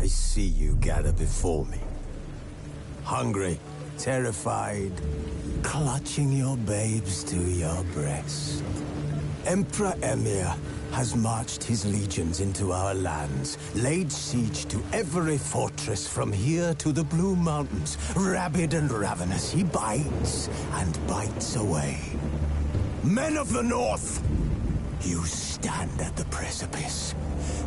I see you gather before me. Hungry, terrified, clutching your babes to your breast. Emperor Emir has marched his legions into our lands, laid siege to every fortress from here to the Blue Mountains. Rabid and ravenous, he bites and bites away. Men of the North, you stand at the precipice.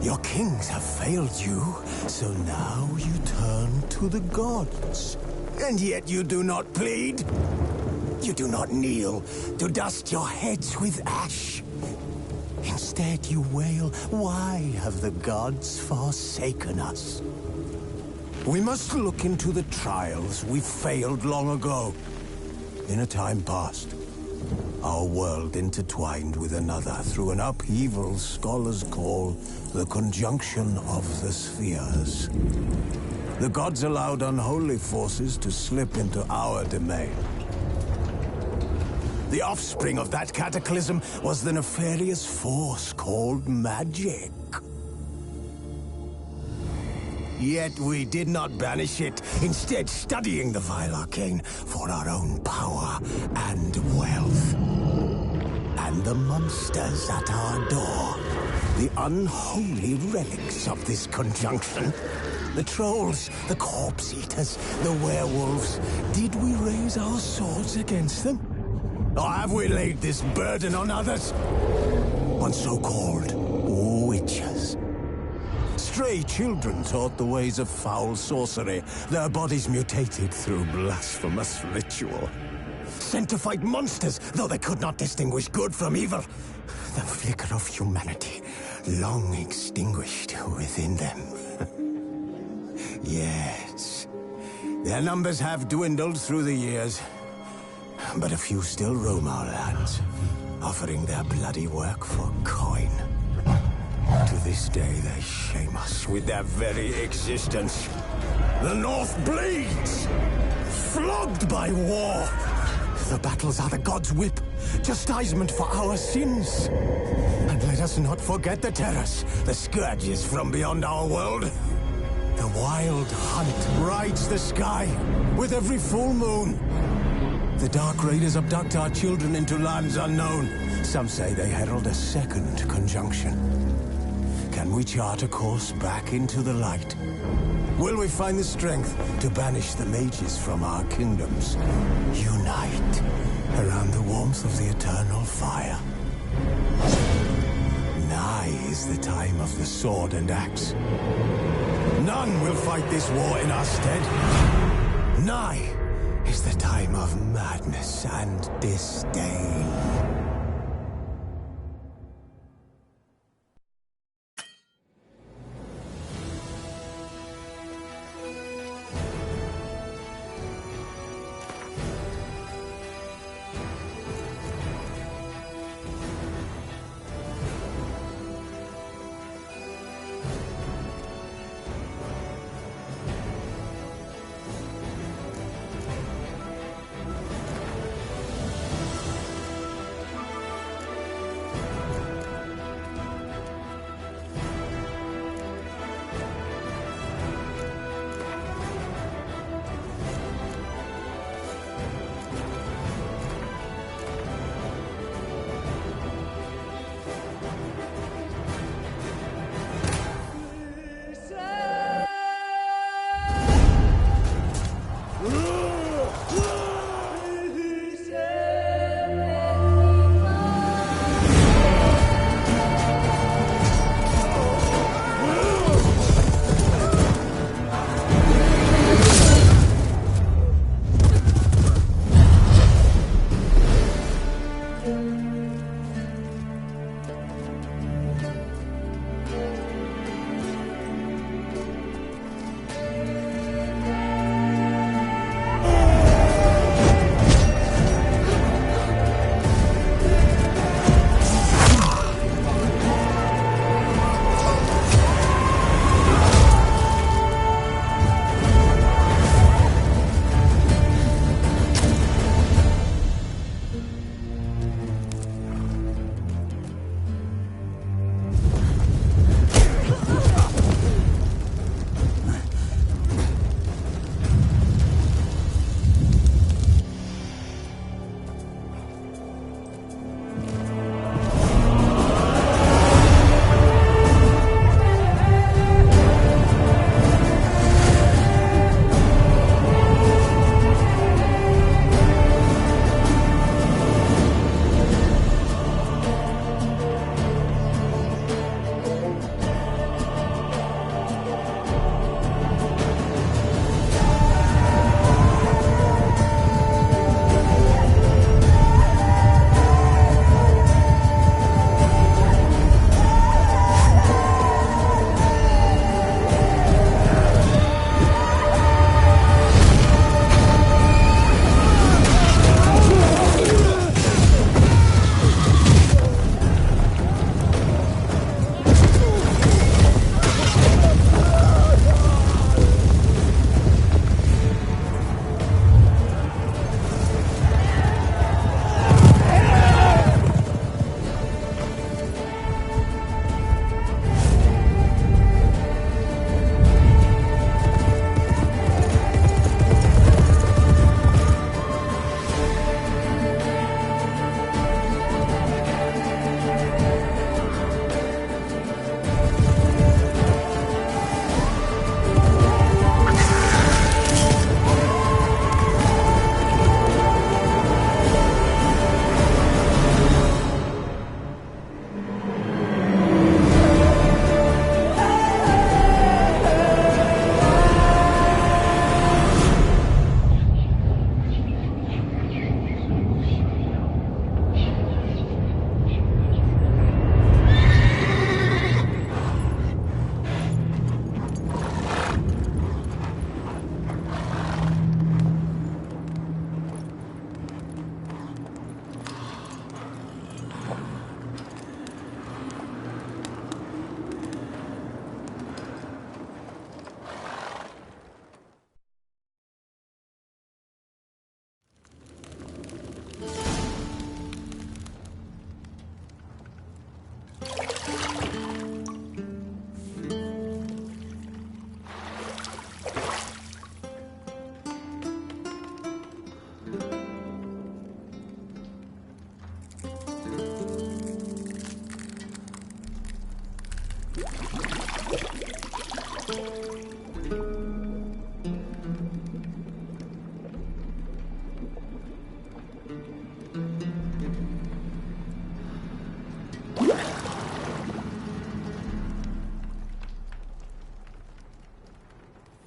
Your kings have failed you, so now you turn to the gods. And yet you do not plead. You do not kneel to dust your heads with ash. Instead you wail, why have the gods forsaken us? We must look into the trials we failed long ago. In a time past, our world intertwined with another through an upheaval scholars call the conjunction of the spheres. The gods allowed unholy forces to slip into our domain. The offspring of that cataclysm was the nefarious force called magic. Yet we did not banish it, instead studying the vile arcane for our own power and wealth. And the monsters at our door, the unholy relics of this conjunction. The trolls, the corpse-eaters, the werewolves. Did we raise our swords against them? Or have we laid this burden on others? On so-called witches. Stray children taught the ways of foul sorcery, their bodies mutated through blasphemous ritual. Sent to fight monsters, though they could not distinguish good from evil. The flicker of humanity, long extinguished within them. Yes, their numbers have dwindled through the years. But a few still roam our lands, offering their bloody work for coin. To this day, they shame us with their very existence. The North bleeds, flogged by war. The battles are the gods' whip, chastisement for our sins. And let us not forget the terrors, the scourges from beyond our world. The wild hunt rides the sky with every full moon. The Dark Raiders abduct our children into lands unknown. Some say they herald a second conjunction. Can we chart a course back into the light? Will we find the strength to banish the mages from our kingdoms? Unite around the warmth of the eternal fire. Nigh is the time of the sword and axe. None will fight this war in our stead. Nigh is the time of madness and disdain.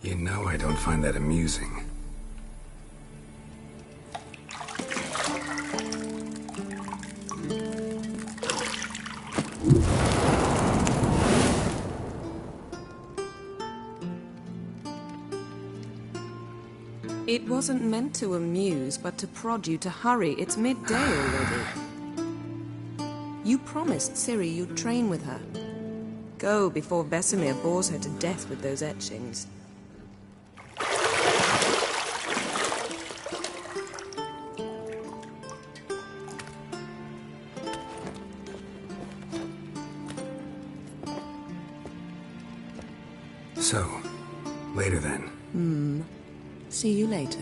You know I don't find that amusing. It wasn't meant to amuse, but to prod you to hurry. It's midday already. You promised Ciri you'd train with her. Go before Vesemir bores her to death with those etchings. So, later then. See you later.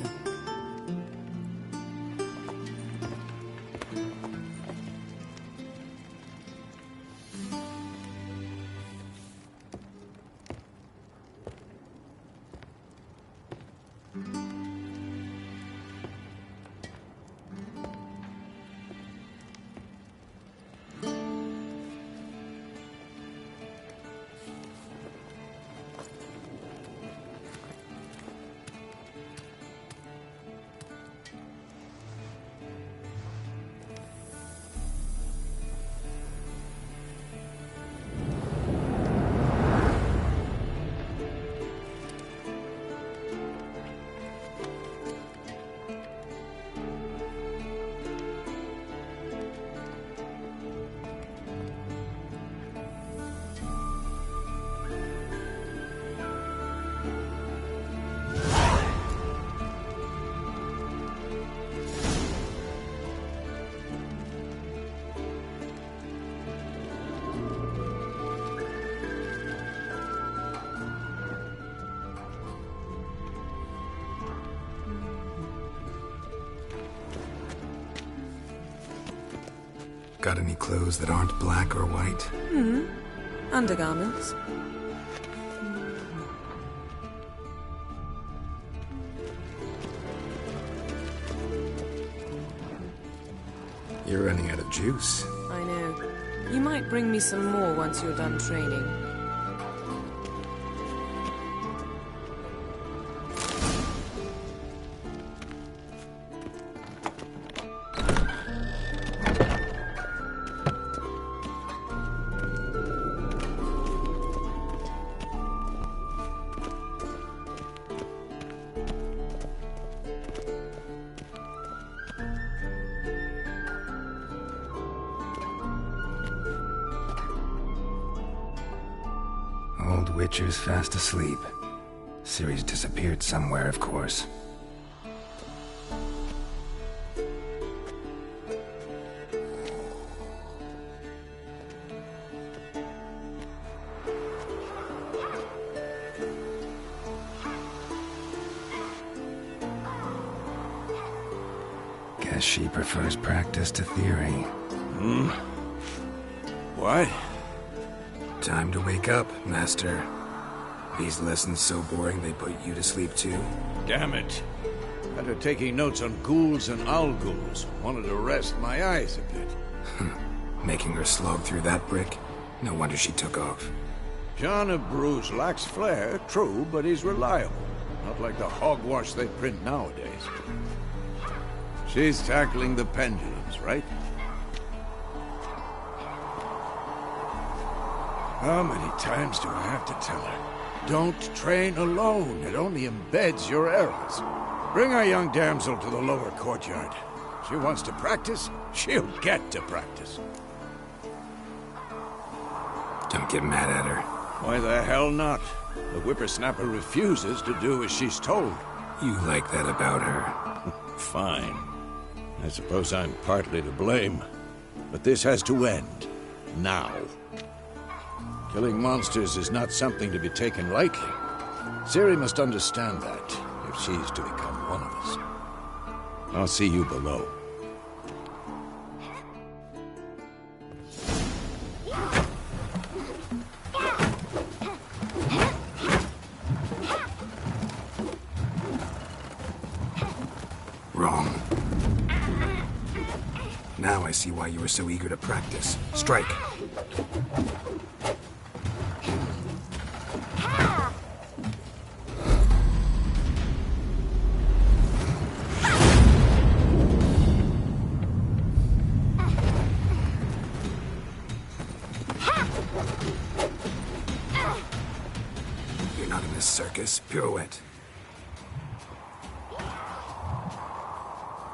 Got any clothes that aren't black or white? Undergarments. You're running out of juice. I know. You might bring me some more once you're done training. Old Witcher's fast asleep. Ciri's disappeared somewhere, of course. Guess she prefers practice to theory. What? Time to wake up, Master. These lessons so boring they put you to sleep too? Damn it. After taking notes on ghouls and owl-ghouls, wanted to rest my eyes a bit. Making her slog through that brick? No wonder she took off. John of Bruges lacks flair, true, but he's reliable. Not like the hogwash they print nowadays. She's tackling the pendulums, right? How many times do I have to tell her? Don't train alone. It only embeds your errors. Bring our young damsel to the lower courtyard. She wants to practice, she'll get to practice. Don't get mad at her. Why the hell not? The whippersnapper refuses to do as she's told. You like that about her. Fine. I suppose I'm partly to blame. But this has to end. Now. Killing monsters is not something to be taken lightly. Ciri must understand that, if she's to become one of us. I'll see you below. Wrong. Now I see why you were so eager to practice. Strike. circus. Pirouette.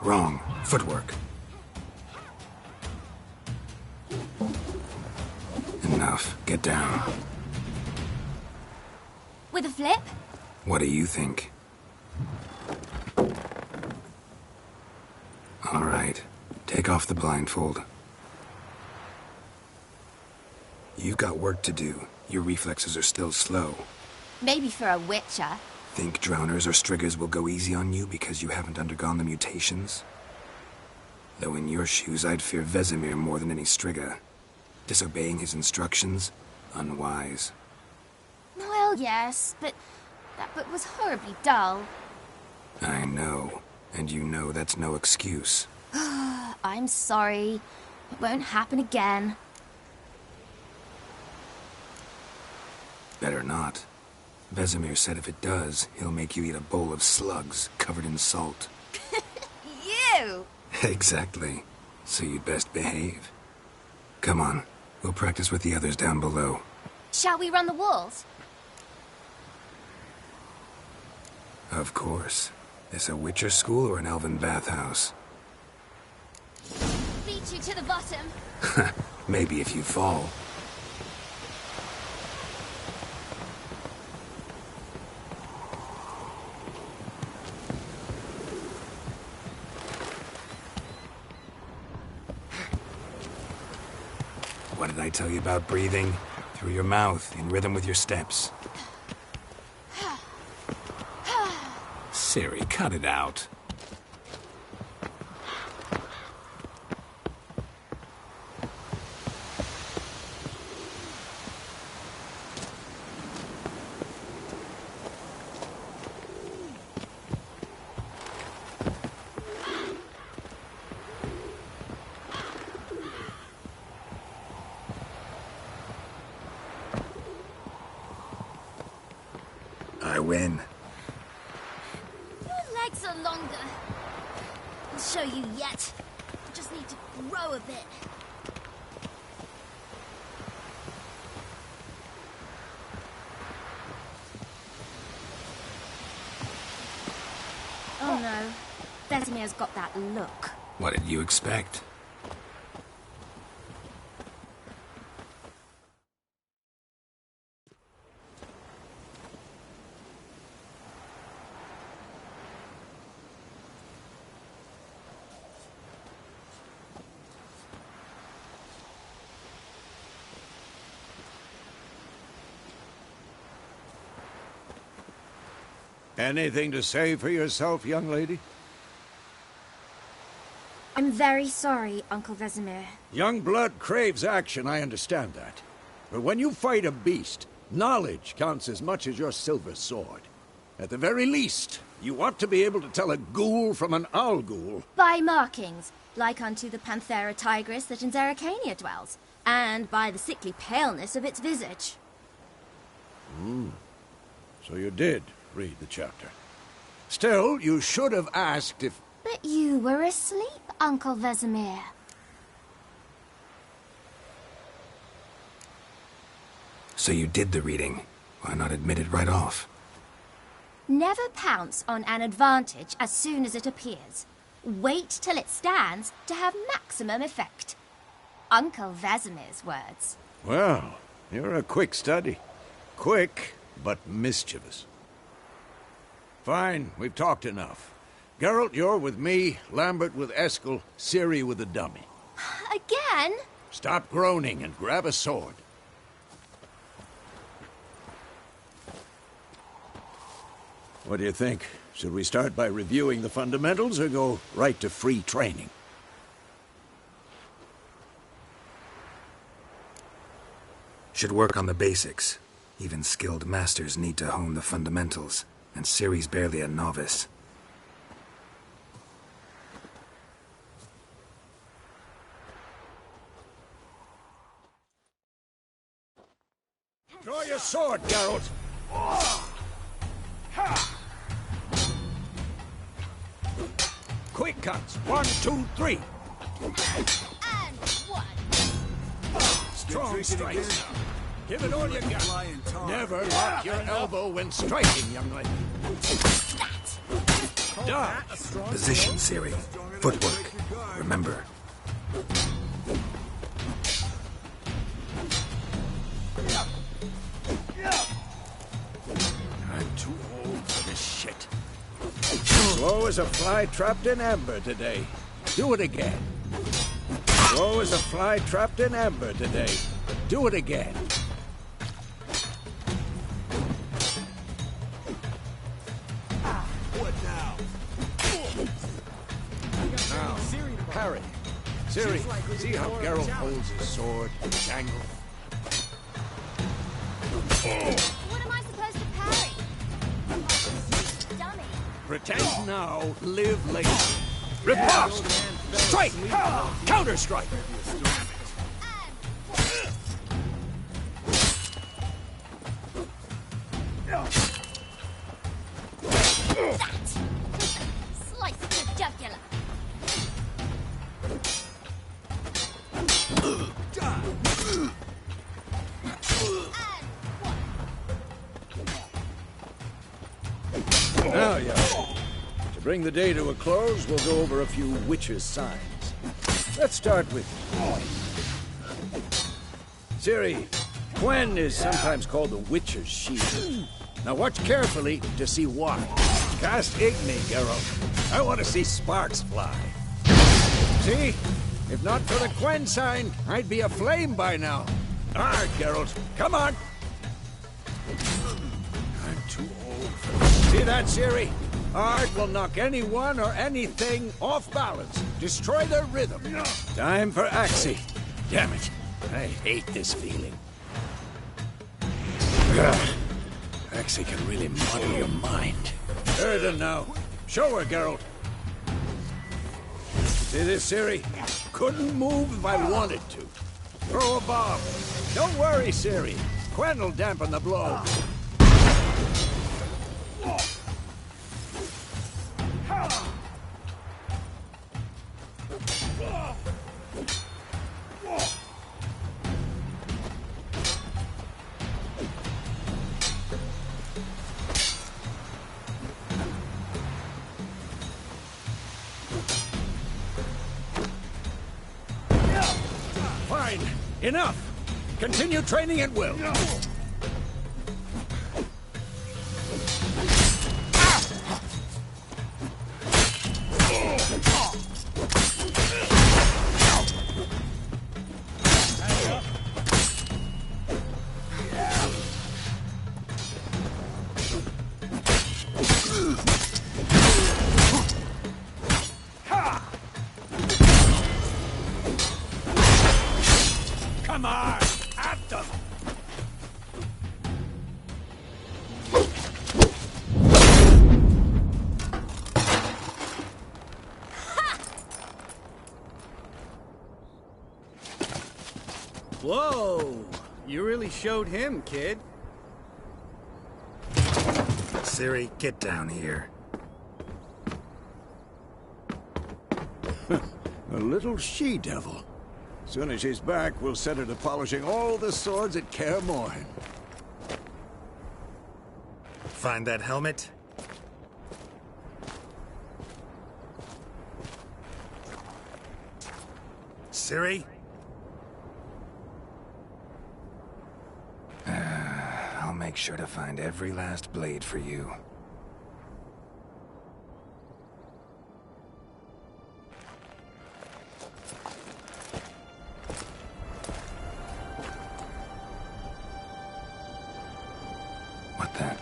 Wrong. Footwork. Enough. Get down. With a flip? What do you think? All right. Take off the blindfold. You've got work to do. Your reflexes are still slow. Maybe for a witcher. Think drowners or striggers will go easy on you because you haven't undergone the mutations? Though in your shoes, I'd fear Vesemir more than any strigger. Disobeying his instructions? Unwise. Well, yes, but that book was horribly dull. I know. And you know that's no excuse. I'm sorry. It won't happen again. Better not. Vesemir said if it does, he'll make you eat a bowl of slugs covered in salt. You! Exactly. So you'd best behave. Come on. We'll practice with the others down below. Shall we run the walls? Of course. This a Witcher school or an elven bathhouse? Beat you to the bottom. Maybe if you fall. What did I tell you about breathing? Through your mouth, in rhythm with your steps. Siri, cut it out. I win. Your legs are longer. I'll show you yet. I just need to grow a bit. Oh no. Vesemir's got that look. What did you expect? Anything to say for yourself, young lady? I'm very sorry, Uncle Vesemir. Young blood craves action, I understand that. But when you fight a beast, knowledge counts as much as your silver sword. At the very least, you ought to be able to tell a ghoul from an owl ghoul. By markings, like unto the Panthera tigris that in Zerrikania dwells, and by the sickly paleness of its visage. So you did read the chapter. Still, you should have asked if... But you were asleep, Uncle Vesemir. So you did the reading. Why not admit it right off? Never pounce on an advantage as soon as it appears. Wait till it stands to have maximum effect. Uncle Vesemir's words. Well, you're a quick study. Quick, but mischievous. Fine, we've talked enough. Geralt, you're with me, Lambert with Eskel, Ciri with the dummy. Again? Stop groaning and grab a sword. What do you think? Should we start by reviewing the fundamentals or go right to free training? Should work on the basics. Even skilled masters need to hone the fundamentals, and Ciri's barely a novice. Draw your sword, Geralt! Quick cuts! 1, 2, 3! And one. Strong strikes! Give it all you got. Never lock your elbow when striking, young lady. Dodge. Position, Siri. Footwork. Remember. I'm too old for this shit. Slow as a fly trapped in amber today. Do it again. Slow as a fly trapped in amber today. Do it again. Now, parry. Siri, see how Geralt holds his sword, angle. What am I supposed to parry? Dummy. Pretend now, live later. Riposte! Strike! Counter-strike! Slice the jugular. Now, young lady, to bring the day to a close, we'll go over a few witches' signs. Let's start with Ciri. Gwen is sometimes called the Witcher's Shield. Now watch carefully to see why. Cast Igni, Geralt. I want to see sparks fly. See? If not for the Gwen sign, I'd be aflame by now. Alright, Geralt. Come on. I'm too old for this. See that, Ciri? Art will knock anyone or anything off balance. Destroy their rhythm. Time for Axie. Damn it. I hate this feeling. Axie can really muddle your mind. Erden now. Show her, Geralt. See this, Ciri? Couldn't move if I wanted to. Throw a bomb. Don't worry, Ciri. Gwen will dampen the blow. Fine. Enough. Continue training at will. Come on! At them! Whoa! You really showed him, kid. Ciri, get down here. A little she-devil. Soon as she's back, we'll set her to polishing all the swords at Kaer Morhen. Find that helmet? Ciri? I'll make sure to find every last blade for you. What then?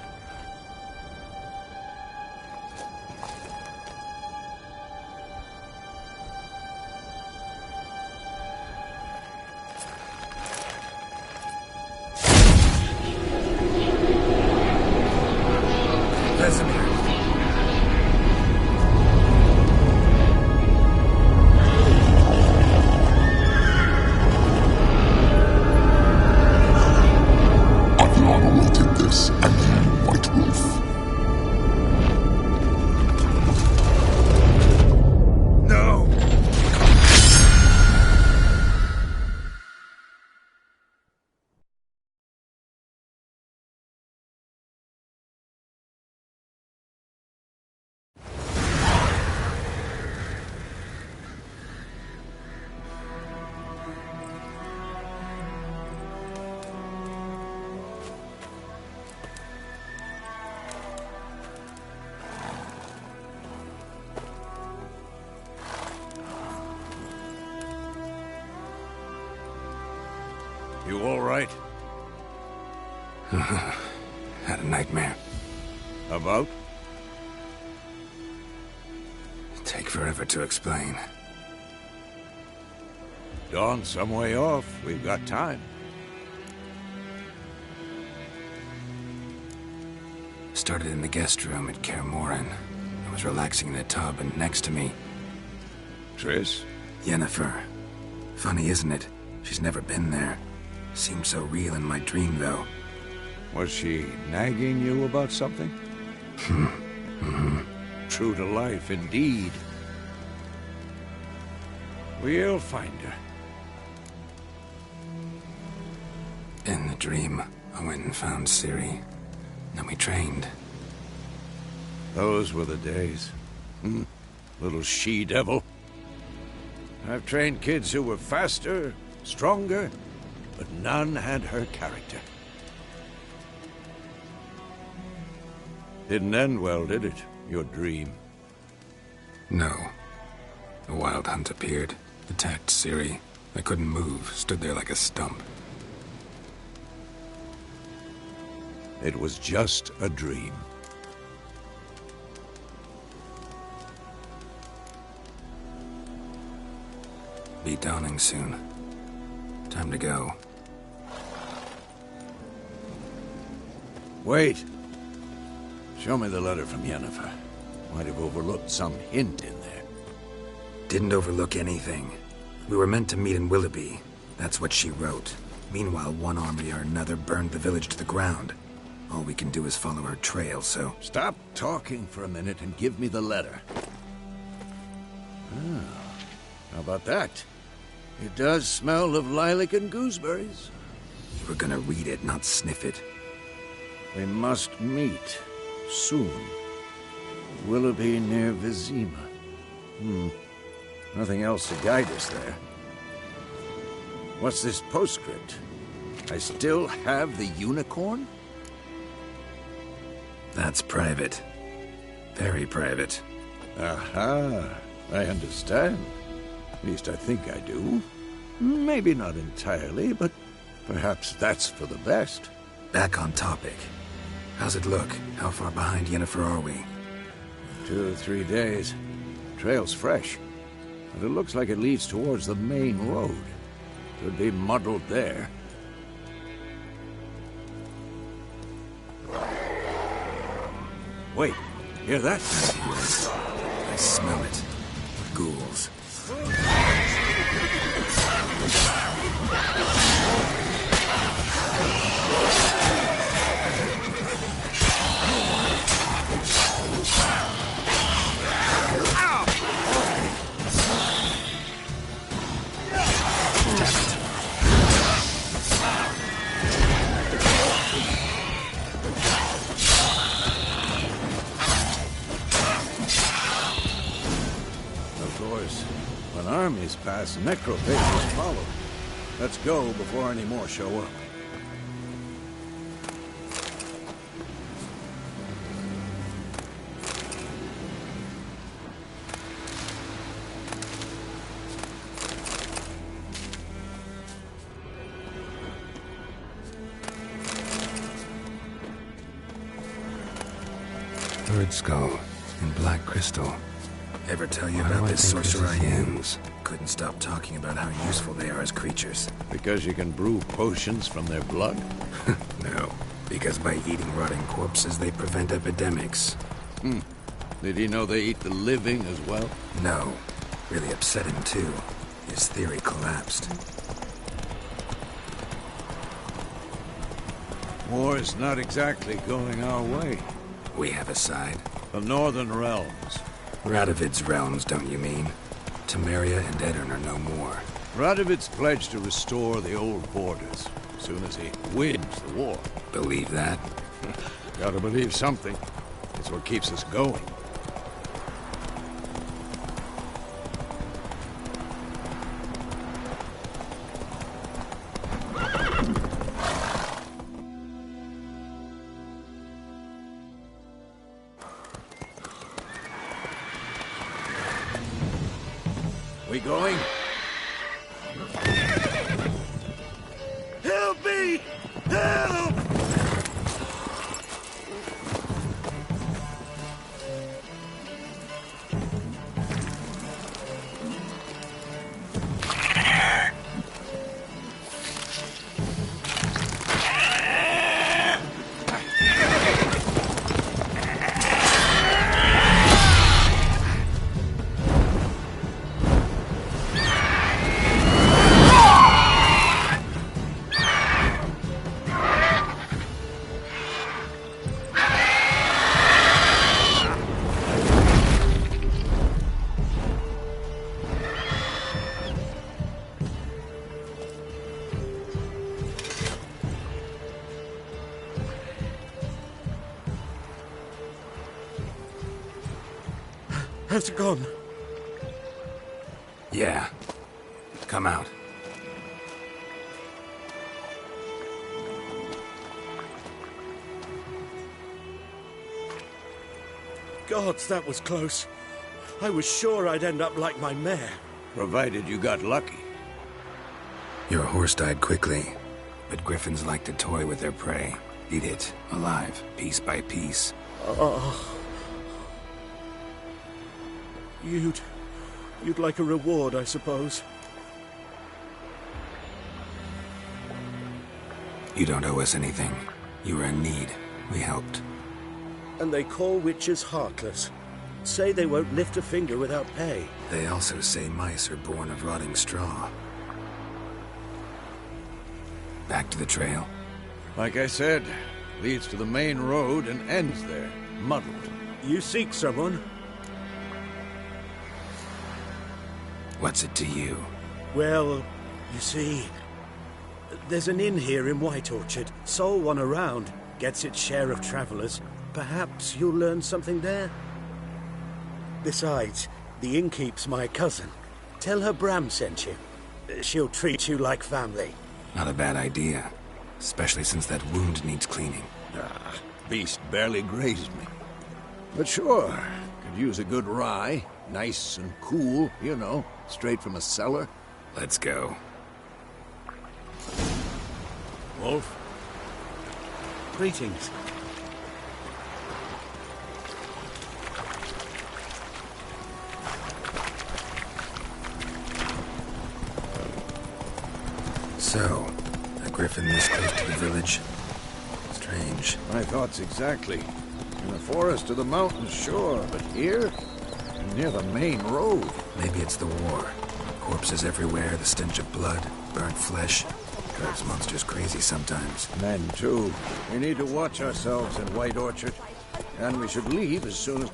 Vesemir. Aviana will take this, and you, White Wolf. About? Take forever to explain. Dawn's some way off. We've got time. Started in the guest room at Kaer Morhen. I was relaxing in a tub, and next to me, Dreass? Yennefer. Funny, isn't it? She's never been there. Seemed so real in my dream, though. Was she nagging you about something? True to life, indeed. We'll find her. In the dream, I went and found Ciri. Then we trained. Those were the days. Little she-devil. I've trained kids who were faster, stronger, but none had her character. Didn't end well, did it? Your dream? No. A wild hunt appeared, attacked Ciri. I couldn't move, stood there like a stump. It was just a dream. Be dawning soon. Time to go. Wait. Show me the letter from Yennefer. Might have overlooked some hint in there. Didn't overlook anything. We were meant to meet in Willoughby. That's what she wrote. Meanwhile, one army or another burned the village to the ground. All we can do is follow her trail, so... Stop talking for a minute and give me the letter. How about that? It does smell of lilac and gooseberries. You were gonna read it, not sniff it. We must meet. Soon. Willoughby near Vizima. Nothing else to guide us there. What's this postscript? I still have the unicorn? That's private. Very private. Aha. I understand. At least I think I do. Maybe not entirely, but perhaps that's for the best. Back on topic. How's it look? How far behind Yennefer are we? 2 or 3 days. Trail's fresh. But it looks like it leads towards the main road. Could be muddled there. Wait, hear that? I smell it. Ghouls. Armies pass, necrophages follow. Let's go before any more show up. Bird skull and black crystal. Ever tell you about this sorcerer I am? Couldn't stop talking about how useful they are as creatures. Because you can brew potions from their blood? No, because by eating rotting corpses, they prevent epidemics. Did he know they eat the living as well? No. Really upset him, too. His theory collapsed. War's not exactly going our way. We have a side. The Northern Realms. Radovid's realms, don't you mean? Temeria and Edirn are no more. Radovid's pledged to restore the old borders, as soon as he wins the war. Believe that? Gotta believe something. It's what keeps us going. We going? Help me! Help! Has it gone? Yeah. Come out. Gods, that was close. I was sure I'd end up like my mare. Provided you got lucky. Your horse died quickly, but griffins like to toy with their prey. Eat it, alive, piece by piece. Oh. You'd like a reward, I suppose. You don't owe us anything. You were in need. We helped. And they call witches heartless. Say they won't lift a finger without pay. They also say mice are born of rotting straw. Back to the trail. Like I said, leads to the main road and ends there, muddled. You seek someone? What's it to you? Well, you see, there's an inn here in White Orchard. Sole one around. Gets its share of travelers. Perhaps you'll learn something there? Besides, the innkeep's my cousin. Tell her Bram sent you. She'll treat you like family. Not a bad idea. Especially since that wound needs cleaning. Beast barely grazed me. But sure, could use a good rye. Nice and cool, you know, straight from a cellar. Let's go. Wolf? Greetings. So, a griffin this close to the village? Strange. My thoughts exactly. In the forest or the mountains, sure, but here? Near the main road. Maybe it's the war. Corpses everywhere, the stench of blood, burnt flesh. Drives monsters crazy sometimes. Men, too. We need to watch ourselves in White Orchard. And we should leave as soon as...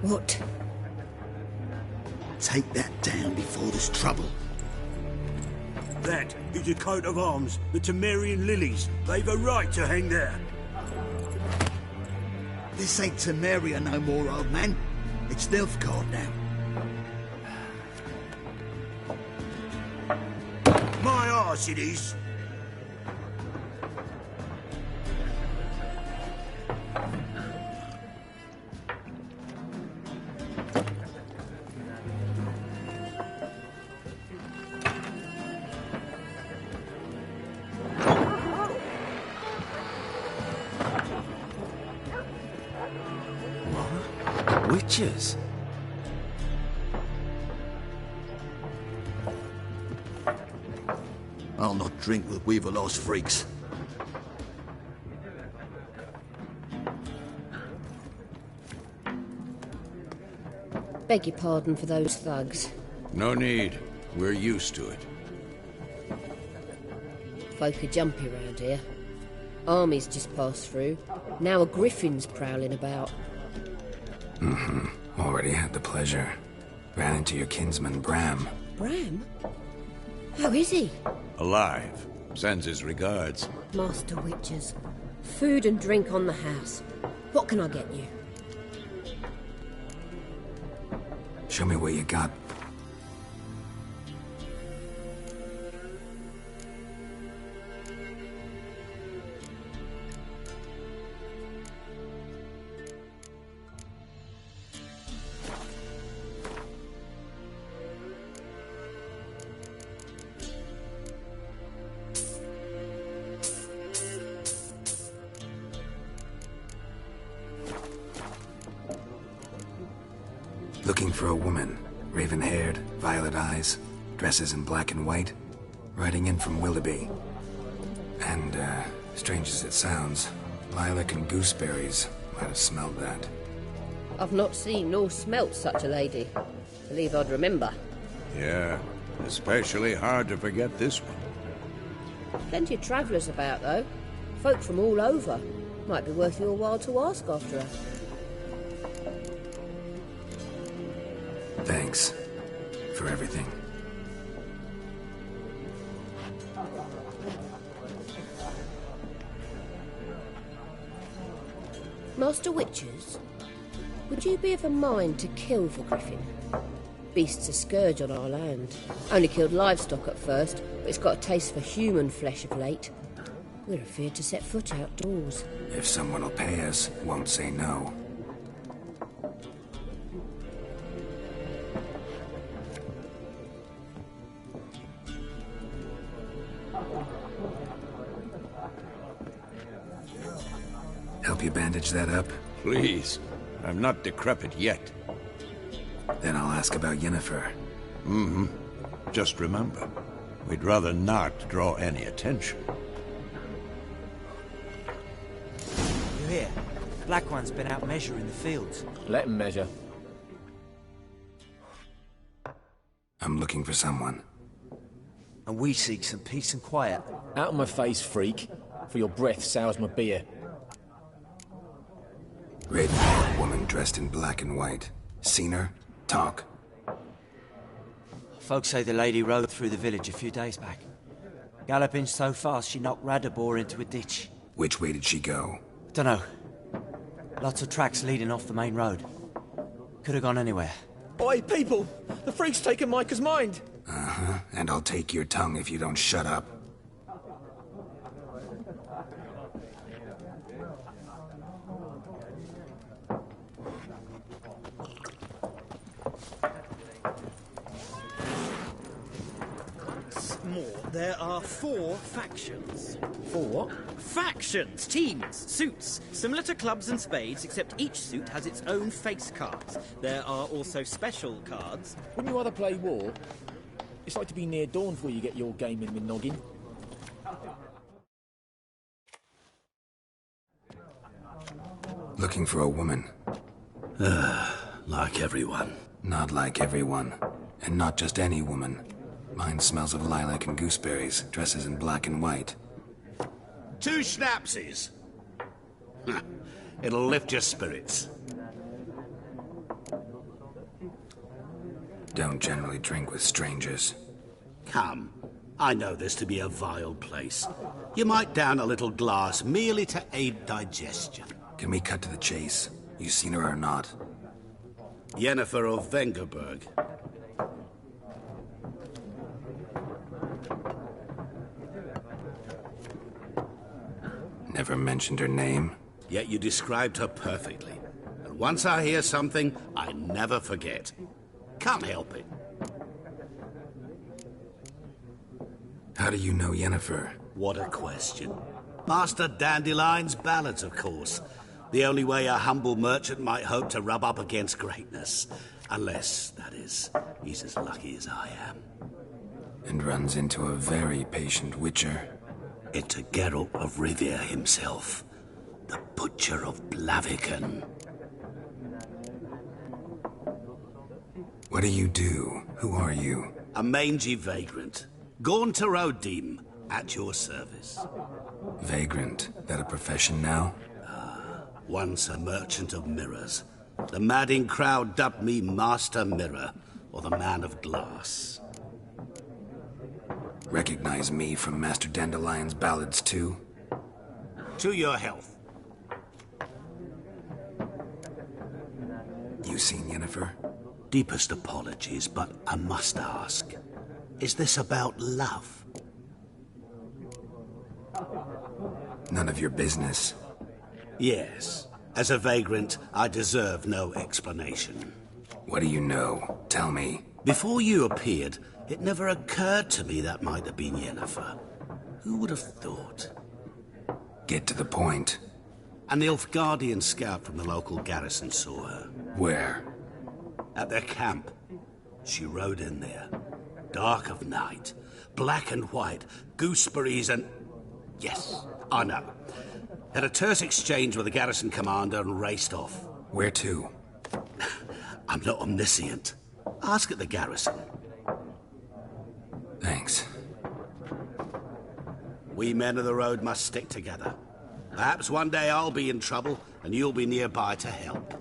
What? Take that down before there's trouble. That is a coat of arms, the Temerian lilies. They've a right to hang there. This ain't Temeria no more, old man. It's Nilfgaard now. My arse it is. Witches? I'll not drink with Weaverlost freaks. Beg your pardon for those thugs. No need. We're used to it. Folk are jumpy round here. Armies just passed through. Now a griffin's prowling about. Already had the pleasure. Ran into your kinsman, Bram. Bram? How is he? Alive. Sends his regards. Master Witches. Food and drink on the house. What can I get you? Show me what you got. Looking for a woman. Raven-haired, violet eyes, dresses in black and white. Riding in from Willoughby. And, strange as it sounds, lilac and gooseberries might have smelled that. I've not seen nor smelt such a lady. Believe I'd remember. Yeah, the Especially hard to forget this one. Plenty of travellers about, though. Folk from all over. Might be worth your while to ask after her. Thanks for everything. Master Witchers, would you be of a mind to kill for Griffin? Beast's a scourge on our land. Only killed livestock at first, but it's got a taste for human flesh of late. We're afeard to set foot outdoors. If someone will pay us, won't say no. Help you bandage that up? Please. I'm not decrepit yet. Then I'll ask about Yennefer. Mm-hmm. Just remember, we'd rather not draw any attention. You hear? Black One's been out measuring the fields. Let him measure. I'm looking for someone. And we seek some peace and quiet. Out of my face, freak. For your breath sours my beer. Red-haired woman dressed in black and white. Seen her? Talk. Folks say the lady rode through the village a few days back. Galloping so fast she knocked Radabor into a ditch. Which way did she go? Dunno. Lots of tracks leading off the main road. Could have gone anywhere. Oi, people! The freak's taken Micah's mind! Uh-huh. And I'll take your tongue if you don't shut up. There are 4 factions. 4 what? Factions! Teams! Suits! Similar to clubs and spades, except each suit has its own face cards. There are also special cards. Wouldn't you rather play war? It's like to be near dawn before you get your game in the noggin. Looking for a woman. Like everyone. Not like everyone. And not just any woman. Mine smells of lilac and gooseberries, dresses in black and white. 2 schnapsies. It'll lift your spirits. Don't generally drink with strangers. Come. I know this to be a vile place. You might down a little glass merely to aid digestion. Can we cut to the chase? You seen her or not? Yennefer of Vengerberg. Never mentioned her name. Yet you described her perfectly. And once I hear something, I never forget. Can't help it. How do you know Yennefer? What a question. Master Dandelion's ballads, of course. The only way a humble merchant might hope to rub up against greatness. Unless, that is, he's as lucky as I am. And runs into a very patient witcher. Into Geralt of Rivia himself. The Butcher of Blaviken. What do you do? Who are you? A mangy vagrant. Gone to Rodim, at your service. Vagrant? That a profession now? Once a merchant of mirrors. The madding crowd dubbed me Master Mirror, or the Man of Glass. Recognize me from Master Dandelion's ballads, too? To your health. You seen Yennefer? Deepest apologies, but I must ask. Is this about love? None of your business. Yes. As a vagrant, I deserve no explanation. What do you know? Tell me. Before you appeared, it never occurred to me that might have been Yennefer. Who would have thought? Get to the point. An Nilfgaardian scout from the local garrison saw her. Where? At their camp. She rode in there. Dark of night. Black and white. Gooseberries and... Yes, I know. Had a terse exchange with the garrison commander and raced off. Where to? I'm not omniscient. Ask at the garrison. We men of the road must stick together. Perhaps one day I'll be in trouble and you'll be nearby to help.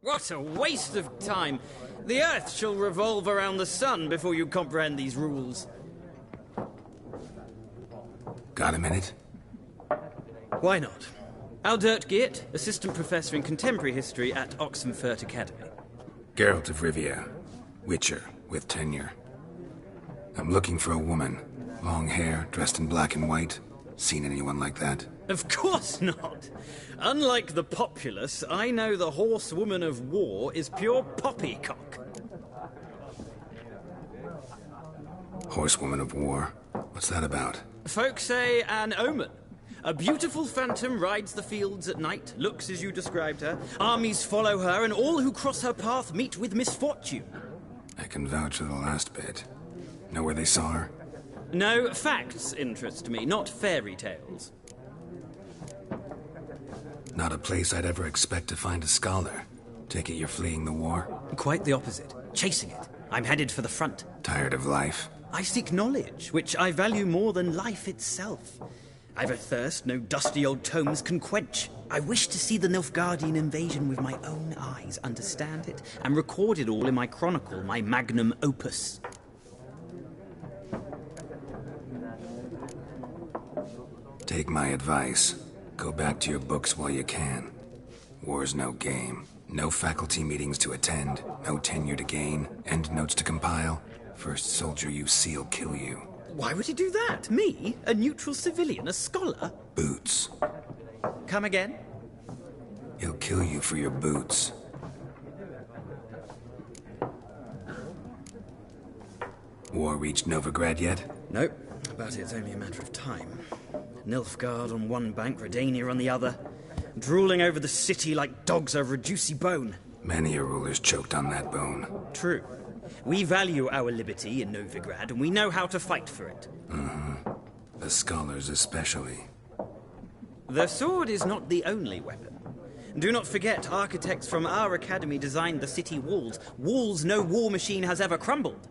What a waste of time! The Earth shall revolve around the sun before you comprehend these rules. Got a minute? Why not? Aldert Geert, Assistant Professor in Contemporary History at Oxenfurt Academy. Geralt of Rivia, Witcher with tenure. I'm looking for a woman. Long hair, dressed in black and white. Seen anyone like that? Of course not! Unlike the populace, I know the horsewoman of war is pure poppycock. Horsewoman of war? What's that about? Folk say an omen. A beautiful phantom rides the fields at night, looks as you described her. Armies follow her, and all who cross her path meet with misfortune. I can vouch for the last bit. Know where they saw her? No, facts interest me, not fairy tales. Not a place I'd ever expect to find a scholar. Take it you're fleeing the war? Quite the opposite. Chasing it. I'm headed for the front. Tired of life? I seek knowledge, which I value more than life itself. I've a thirst no dusty old tomes can quench. I wish to see the Nilfgaardian invasion with my own eyes, understand it, and record it all in my chronicle, my magnum opus. Take my advice. Go back to your books while you can. War's no game. No faculty meetings to attend, no tenure to gain, endnotes to compile. First soldier you see'll kill you. Why would he do that? Me? A neutral civilian? A scholar? Boots. Come again? He'll kill you for your boots. War reached Novigrad yet? Nope, but it's only a matter of time. Nilfgaard on one bank, Redania on the other. Drooling over the city like dogs over a juicy bone. Many a ruler's choked on that bone. True. We value our liberty in Novigrad, and we know how to fight for it. Mm-hmm. The scholars especially. The sword is not the only weapon. Do not forget, architects from our academy designed the city walls. Walls no war machine has ever crumbled.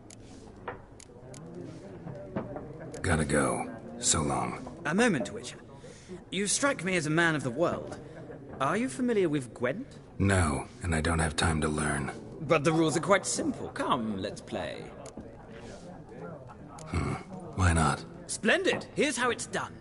Gotta go. So long. A moment, Witcher. You strike me as a man of the world. Are you familiar with Gwent? No, and I don't have time to learn. But the rules are quite simple. Come, let's play. Why not? Splendid. Here's how it's done.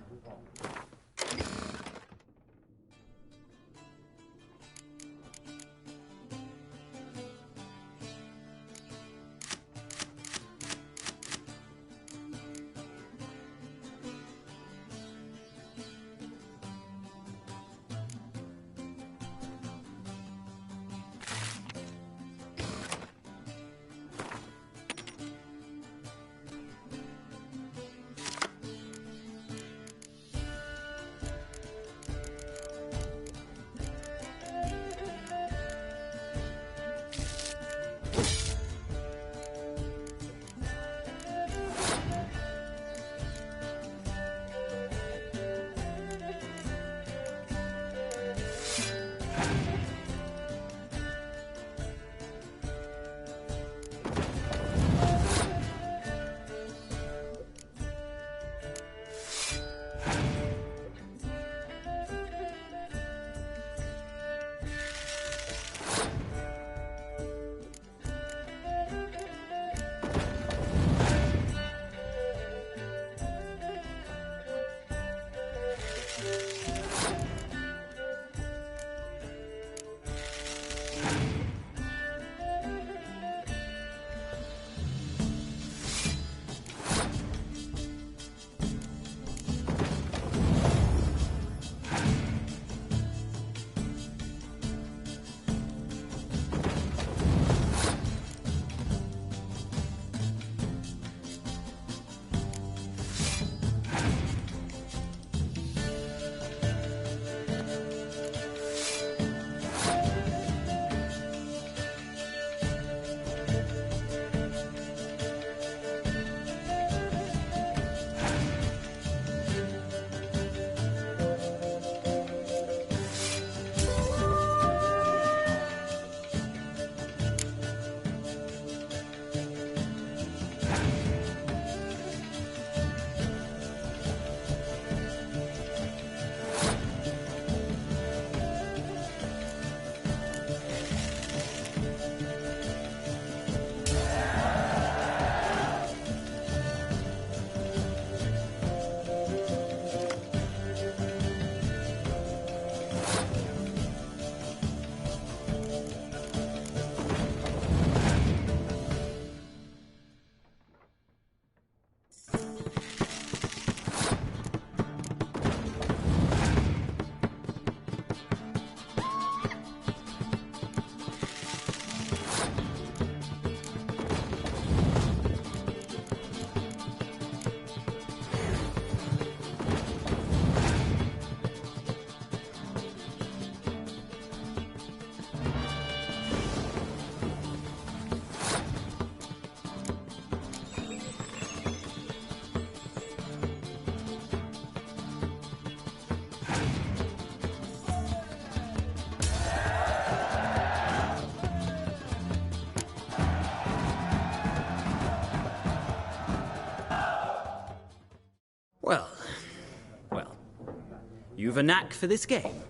of a knack for this game.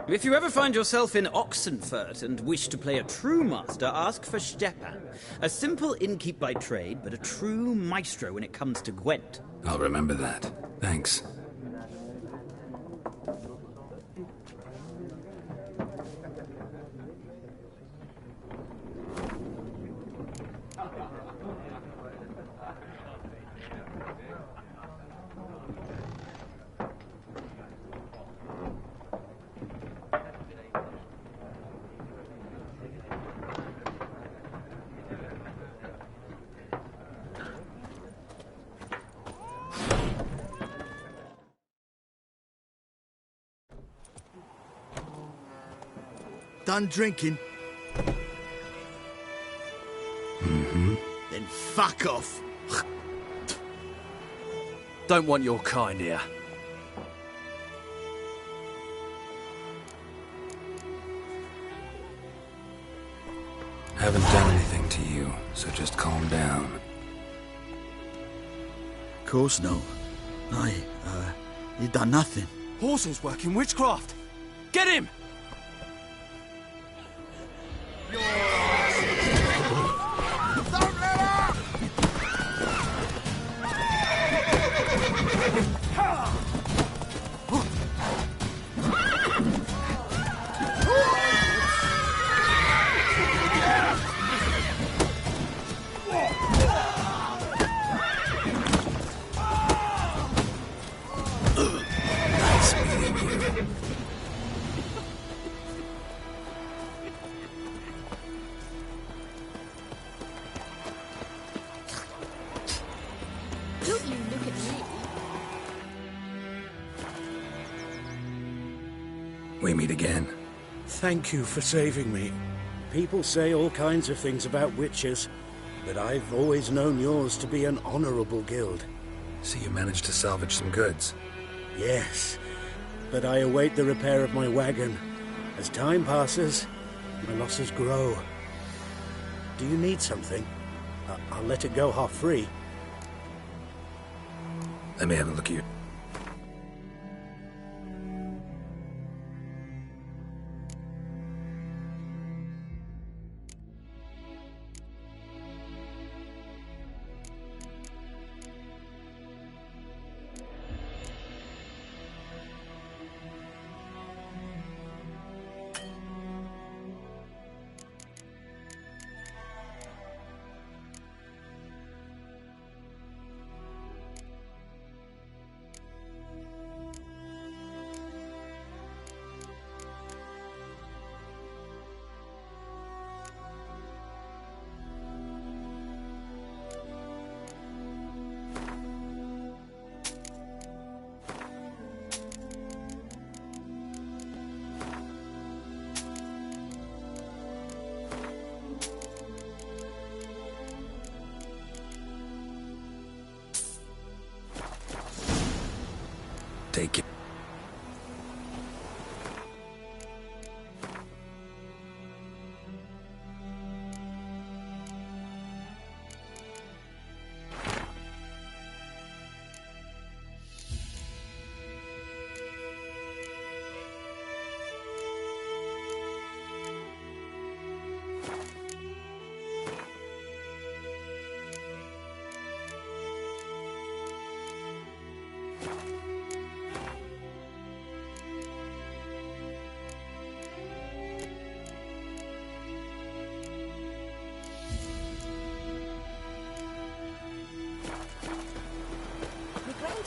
If you ever find yourself in Oxenfurt and wish to play a true master, ask for Stepan. A simple innkeep by trade, but a true maestro when it comes to Gwent. I'll remember that. Thanks. Done drinking? Mm-hmm. Then fuck off. Don't want your kind here. Haven't done anything to you, so just calm down. Of course no. You done nothing. Horses working witchcraft. Get him! We meet again. Thank you for saving me. People say all kinds of things about witches, but I've always known yours to be an honorable guild. So you managed to salvage some goods? Yes, but I await the repair of my wagon. As time passes, my losses grow. Do you need something? I'll let it go half-free. Let me have a look at your... Take it.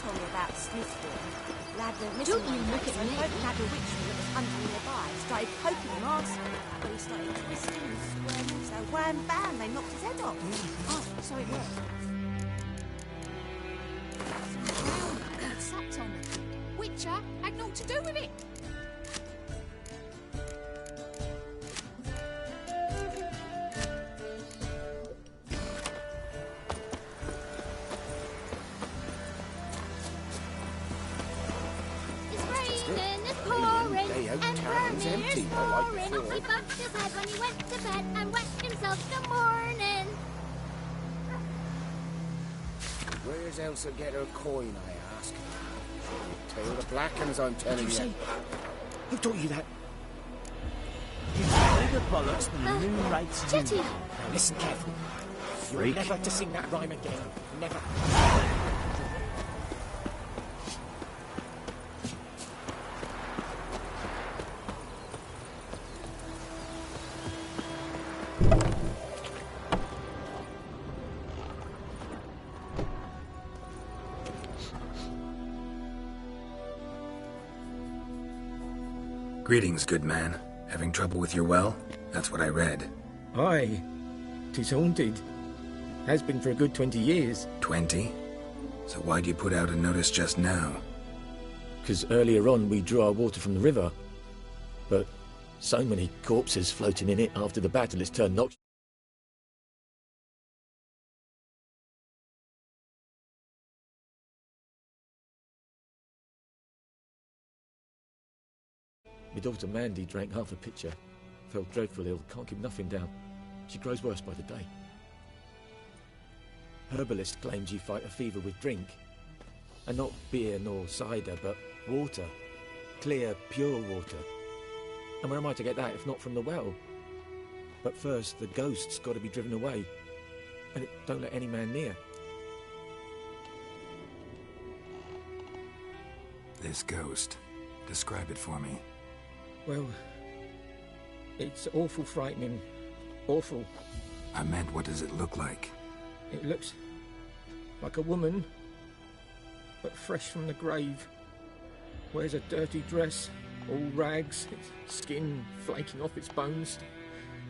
Told me about Smithfield. Lad went missing one day, so folk had a witchery that was hunting nearby. Started poking him asking, but he started twisting and squirming, so wham bam, they knocked his head off. Oh, so it worked. Sucked on the kid. Witcher had naught to do with it. Empty, not like before. He bumped his head when he went to bed and wet himself till morning. Where's Elsa get her coin, I ask? Tail the black uns, I'm telling you. Say, who taught you that? You bigger bollocks than the moon rates you. Jetty! Now listen carefully. You're Freak. never to sing that rhyme again. Never. Greetings, good man. Having trouble with your well? That's what I read. Aye. 'Tis haunted. Has been for a good 20 years. 20? So why'd you put out a notice just now? 'Cause earlier on we drew our water from the river. But so many corpses floating in it after the battle it's turned noxious. My daughter Mandy drank half a pitcher. Fell dreadful ill, can't keep nothing down. She grows worse by the day. Herbalist claims you fight a fever with drink. And not beer nor cider, but water. Clear, pure water. And where am I to get that if not from the well? But first, the ghost's got to be driven away. And it don't let any man near. This ghost. Describe it for me. Well, it's awful frightening. Awful. I meant, what does it look like? It looks like a woman, but fresh from the grave. Wears a dirty dress, all rags, its skin flaking off its bones,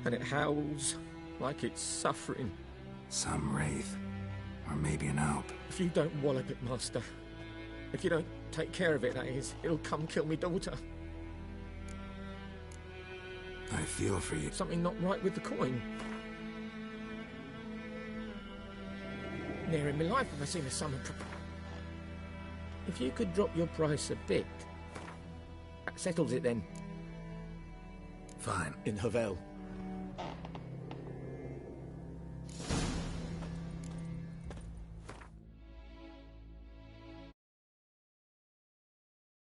and it howls like it's suffering. Some wraith. Or maybe an alp. If you don't wallop it, Master, if you don't take care of it, that is, it'll come kill me daughter. I feel for you. Something not right with the coin. Never in my life have I seen a sum of... If you could drop your price a bit, that settles it then. Fine. In Havel.